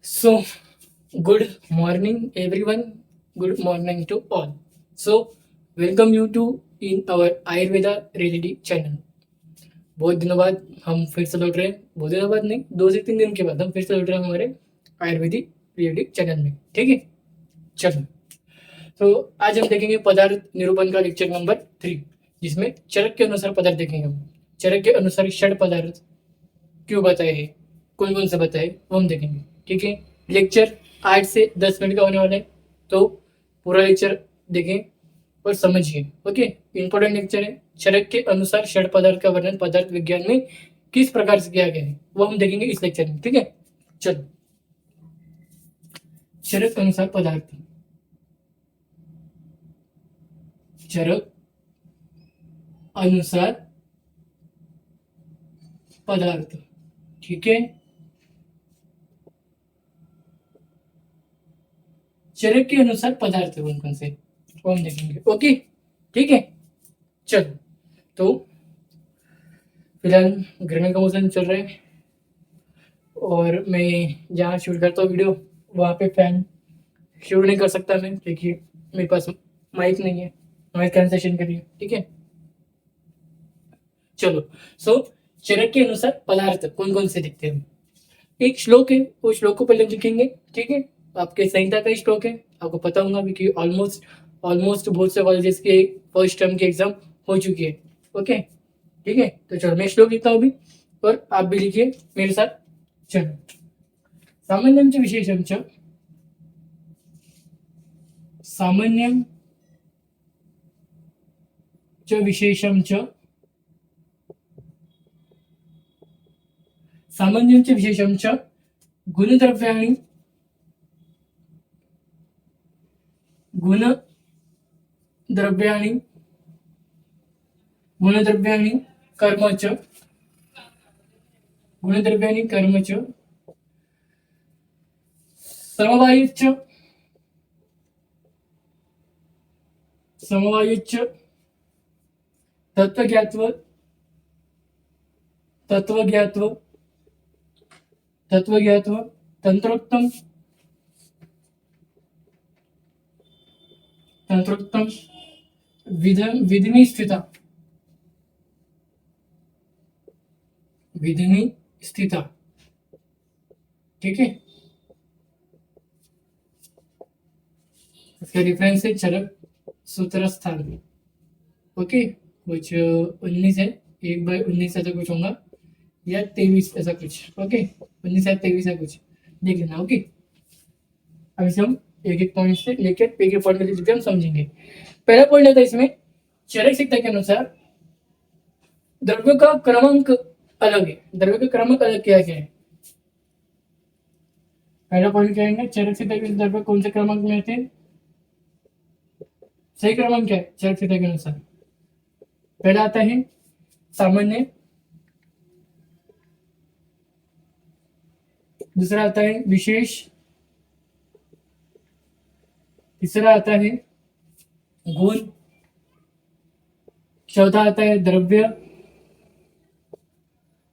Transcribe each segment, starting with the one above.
So, good morning, everyone. Good morning to all. So, welcome you to in our Ayurveda Reality channel. बहुत दिनों बाद हम फिर से लौट रहे हैं, बहुत दिनों बाद नहीं, 2 से 3 दिन के बाद हम फिर से लौट रहे हैं हमारे आयुर्वेदिक रियलिटी चैनल में. ठीक है, चलो. तो आज हम देखेंगे पदार्थ निरूपण का लेक्चर नंबर 3, जिसमें चरक के अनुसार पदार्थ देखेंगे हम. चरक के अनुसार षड पदार्थ क्यों बताए हैं, कौन कौन से बताए, वो हम देखेंगे. ठीक है, लेक्चर 8 से 10 मिनट का होने वाला है, तो पूरा लेक्चर देखें और समझिए. ओके, इंपॉर्टेंट लेक्चर है. चरक के अनुसार षड पदार्थ का वर्णन पदार्थ विज्ञान में किस प्रकार से किया गया है, वो हम देखेंगे इस लेक्चर में. ठीक है, चलो. चरक अनुसार पदार्थ. चरक अनुसार पदार्थ. ठीक है, चरक के अनुसार पदार्थ कौन कौन से, वो हम देखेंगे. ओके, ठीक है, चलो. तो फिलहाल गर्मी का मौसम चल रहा है और मैं जहाँ शूट करता हूँ वीडियो, वहाँ पे फैन शूट नहीं कर सकता मैं, क्योंकि मेरे पास माइक नहीं है, नॉइज कैंसलेशन करिए. ठीक है, चलो. सो चरक के अनुसार पदार्थ कौन कौन से दिखते हैं. एक श्लोक है, वो श्लोक को पहले लिखेंगे. ठीक है, आपके संहिता का श्लोक है, आपको पता होगा कि ऑलमोस्ट बहुत से कॉलेजेस के फर्स्ट टर्म की एग्जाम हो चुकी है. ओके, ठीक है, तो चलो मैं श्लोक लिखता हूँ अभी और आप भी लिखिए मेरे साथ. चलो. सामान्यम च विशेषम च, सामान्यम च विशेषम च, सामान्यम च विशेषम च गुणद्रव्याणि गुणद्रव्याणि गुणद्रव्याणि कर्म च, गुणद्रव्याणि कर्म च समवायिच्च, समवायिच्च तत्वज्ञात्व, तत्वज्ञात्व, तत्वज्ञात्व तंत्रोक्तम, तंत्रोक्तम विधिनी स्थिता, विधिनी स्थिता. ठीक है, इसका रेफरेंस है चरक सूत्र स्थान. ओके, कुछ 19 है, 1/19 ऐसा कुछ होगा, या 23 ऐसा कुछ. ओके, 19 या 23 है कुछ, देख लेना. ओके, अब इसे हम एक एक पॉइंट से लेकर एक एक पॉइंट में हम समझेंगे. पहला पॉइंट आता है इसमें, चरक संहिता के अनुसार द्रव्यों का क्रमांक अलग है. द्रव्य का क्रमांक अलग किया गया है. पहला पॉइंट क्या है, चरक संहिता के द्रव्य कौन से क्रमांक में आते हैं. सही क्रमांक क्या है चरक संहिता के अनुसार. पहला आता है सामान्य, दूसरा आता है विशेष, तीसरा आता है गुण, चौथा आता है द्रव्य,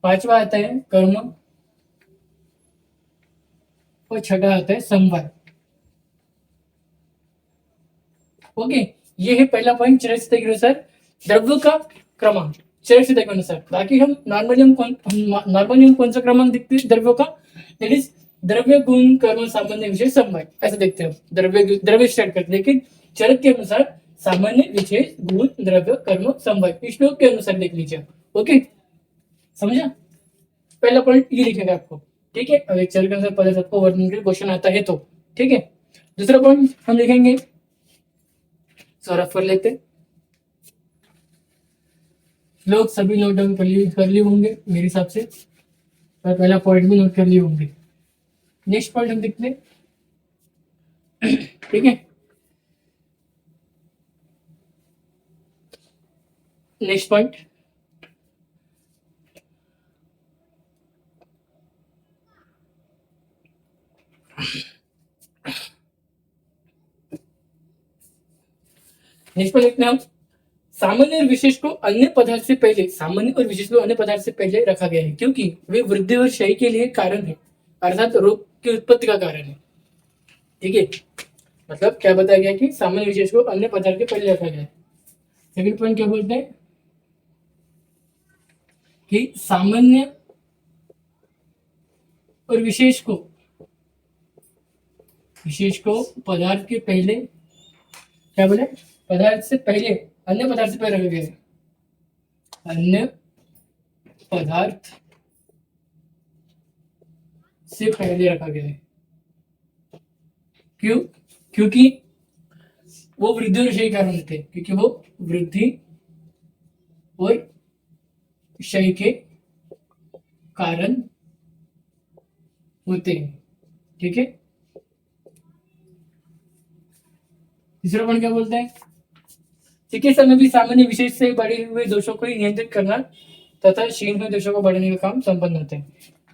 पांचवा आता है कर्म और छठा आता है समवाय. ओके, ये है पहला पॉइंट चरक संहिता के अनुसार द्रव्य का क्रमांक. चरक संहिता के अनुसार बाकी हम नॉर्मली कौन सा क्रमांक देखते हैं द्रव्यों का, दैट इज द्रव्य गुण कर्म सामान्य विशेष समवाय, ऐसा देखते हैं. द्रव्य स्टार्ट करते, लेकिन चरक के अनुसार सामान्य विशेष गुण द्रव्य कर्म समवाय, श्लोक के अनुसार देख लीजिए. ओके, समझा. पहला पॉइंट ये लिखेगा आपको. ठीक है, अगर चरक के अनुसार पदार्थ आपको वर्णन के क्वेश्चन आता है तो. ठीक है, दूसरा पॉइंट हम लिखेंगे, सौरभ कर लेते. लोग सभी नोट डाउन कर लिए होंगे मेरे हिसाब से, और पहला पॉइंट भी नोट कर लिए होंगे. नेक्स्ट पॉइंट हम देखते हैं. ठीक है, नेक्स्ट पॉइंट, नेक्स्ट पॉइंट लिखते हैं हम, सामान्य और विशेष को अन्य पदार्थ से पहले, सामान्य और विशेष को अन्य पदार्थ से पहले रखा गया है, क्योंकि वे वृद्धि और क्षय के लिए कारण है. अर्थात रोग की उत्पत्ति का कारण है। ठीक है, मतलब क्या बताया गया कि सामान्य विशेष को अन्य पदार्थ के पहले रखा गया है। सेकंड पॉइंट क्या बोलते हैं कि सामान्य और विशेष को पदार्थ के पहले, क्या बोले, पदार्थ से पहले, अन्य पदार्थ से पहले रखा गया है। अन्य पदार्थ से पहले रखा गया है। क्यों? क्योंकि वो वृद्धि और क्षय कारण होते हैं, क्योंकि वो वृद्धि और क्षय के कारण होते हैं। ठीक है, तीसरा पॉइंट क्या बोलते हैं, चिकित्सा में भी सामान्य विशेष से बढ़े हुए दोषों को ही नियंत्रित करना तथा क्षीण हुए दोषों को बढ़ाने का काम संपन्न होता है।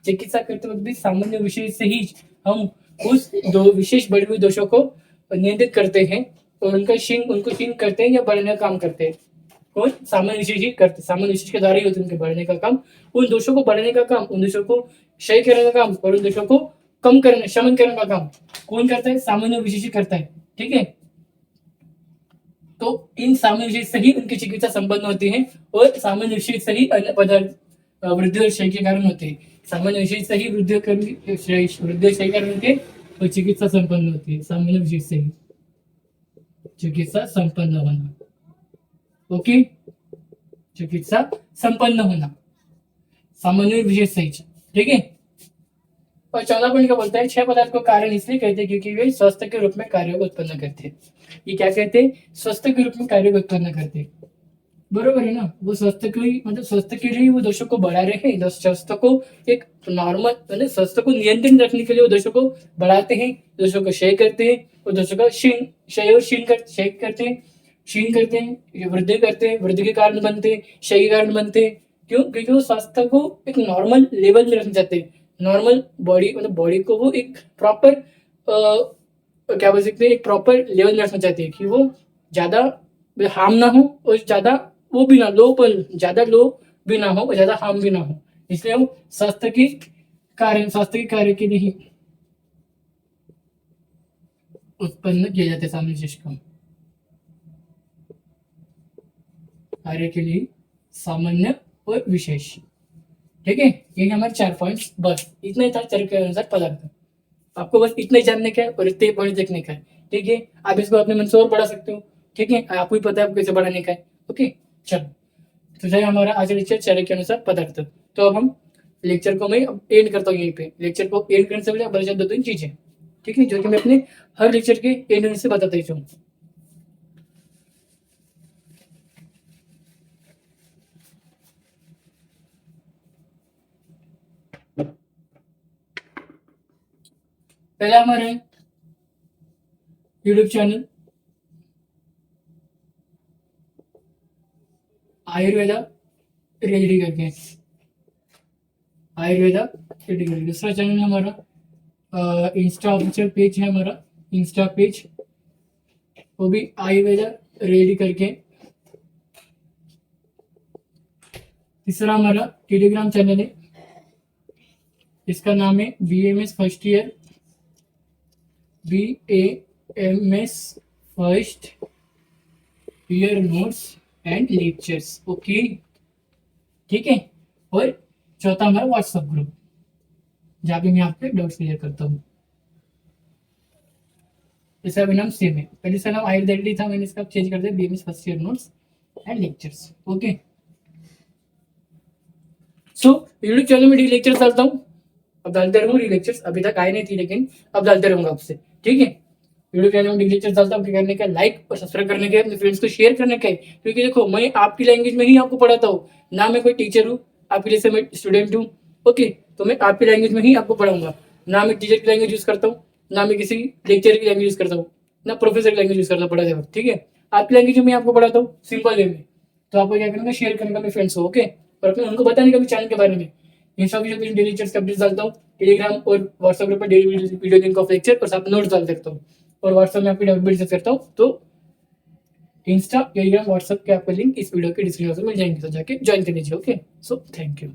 चिकित्सा करते वक्त भी सामान्य विशेष से ही हम उस दो विशेष बढ़े हुए दोषों को नियंत्रित करते हैं और उनको क्षीण करते हैं या बढ़ने का काम करते हैं। कौन? सामान्य विशेष ही करते, सामान्य विशेष के द्वारा ही होते हैं उनके बढ़ने का काम। उन दोषों को बढ़ने का काम, उन दोषों को क्षय करने का काम और उन दोषों को कम करने, शमन करने का काम कौन करता है? सामान्य विशेष ही करता है। ठीक है, तो इन सामान्य विशेष से ही उनकी चिकित्सा संपन्न होती है और सामान्य विशेष से ही अन्य पदार्थ वृद्धि और क्षय के कारण होते हैं। सामान्य विशेष से ही वृद्धि और क्षय कारण होते हैं और चिकित्सा संपन्न होती है। सामान्य विशेष से ही चिकित्सा संपन्न होना। ओके, चिकित्सा संपन्न होना सामान्य विशेष से ही। ठीक है, और 14 पॉइंट क्या बोलता है, 6 पदार्थ को कारण इसलिए कहते हैं क्योंकि वे स्वस्थ के रूप में कार्य को उत्पन्न करते हैं। ये क्या कहते हैं? स्वस्थ के रूप में कार्य को उत्पन्न करते हैं। बरोबर है ना, वो स्वस्थ के लिए, मतलब स्वस्थ के लिए वो दोषों को बढ़ा रहे हैं। स्वस्थ को एक नॉर्मल, मतलब स्वस्थ को नियंत्रण रखने के लिए वो दोषों को बढ़ाते हैं, दोषों को क्षय करते हैं और दोषों का क्षय और क्षीण करते हैं, क्षीण करते हैं, वृद्धि करते हैं, वृद्धि के कारण बनते हैं, क्षय के कारण बनते हैं। क्यों? क्योंकि वो स्वास्थ्य को एक नॉर्मल लेवल में रखना चाहते हैं। नॉर्मल बॉडी, मतलब बॉडी को वो एक प्रॉपर, क्या बोल सकते हैं, एक प्रॉपर लेवल में रखना चाहते हैं कि वो ज्यादा हार्म ना हो और ज्यादा वो भी ना लो, पर ज्यादा लो भी ना हो और ज्यादा हार्म भी ना हो। इसलिए वो स्वास्थ्य के कार्य के लिए ही उत्पन्न किया जाता है। सामान्य विशेष को कार्य के लिए सामान्य और विशेष। ठीक है, ये हमारे 4 पॉइंट्स, बस इतना ही था चर के अनुसार पदार्थ। आपको बस इतना ही जानने का है और इतने पॉइंट देखने का है। ठीक है, आप इसको अपने मन से और बढ़ा सकते हो। ठीक है, आपको ही पता है आपको कैसे बढ़ाने का है। ओके, चलो, तो है हमारा आज लेक्चर चर के अनुसार पदार्थ। तो अब हम लेक्चर को मैं एंड करता हूँ यहीं पे। लेक्चर को एंड करने से पहले बता 2-3 चीजें, ठीक है, जो कि मैं अपने हर लेक्चर के एंड से बताता ही हूँ। पहला हमारे यूट्यूब चैनल आयुर्वेदा रियलिटी करके, आयुर्वेदा रियलिटी करके। दूसरा चैनल है हमारा इंस्टा ऑफिशियल पेज है हमारा, इंस्टा पेज, वो भी आयुर्वेदा रियलिटी करके। तीसरा हमारा टेलीग्राम चैनल है, इसका नाम है BAMS first year, BAMS first year notes and lectures. Okay, ठीक है, और चौथा हमारा व्हाट्सएप ग्रुप, जहाँ पे मैं आपके डाउट्स क्लियर करता हूँ। इसका भी नाम सेम है, पहले इसका नाम आयुर्वेदा था, मैंने इसका चेंज कर दिया BAMS first year notes and lectures. Okay, so YouTube channel में डेली लेक्चर्स डालता हूँ, अब डालते रहूंगा डेली लेक्चर्स। अभी तक आए नहीं थी लेकिन अब डालते रहूंगा आपसे। ठीक है, वीडियो चैनल में डेली लेक्चर्स डालता हूँ, करने का लाइक और सब्सक्राइब करने के, अपने फ्रेंड्स को शेयर करने का है। क्योंकि देखो, मैं आपकी लैंग्वेज में ही आपको पढ़ाता हूँ ना, मैं कोई टीचर हूँ आपके लिए, मैं स्टूडेंट हूँ। ओके, तो मैं आपकी लैंग्वेज में ही आपको पढ़ाऊंगा, ना मैं टीचर की लैंग्वेज यूज करता हूँ, ना मैं किसी लेक्चर की लैंग्वेज यूज करता हूँ, ना प्रोफेसर की लैंग्वेज यूज करता हूँ पढ़ाते वक्त। ठीक है, आपकी लैंग्वेज में आपको पढ़ाता हूँ सिंपल वे में। तो आपको क्या करना, शेयर करने का अपने फ्रेंड्स को। ओके, और अपने उनको बताने का भी चैनल के बारे में। इंस्टा पे डेली लेक्चर्स का अपडेट्स डालता हूँ, टेलीग्राम और व्हाट्सएप ग्रुप पर daily video link of lecture और साथ नोट्स डाल देता हूँ, और व्हाट्सएप में आपकी अपडेट करता हूँ। तो इंस्टा, टेलीग्राम, व्हाट्सएप के आपको लिंक इस वीडियो के डिस्क्रिप्शन में मिल जाएंगे, तो जाके ज्वाइन कर लीजिए। Okay, so thank you.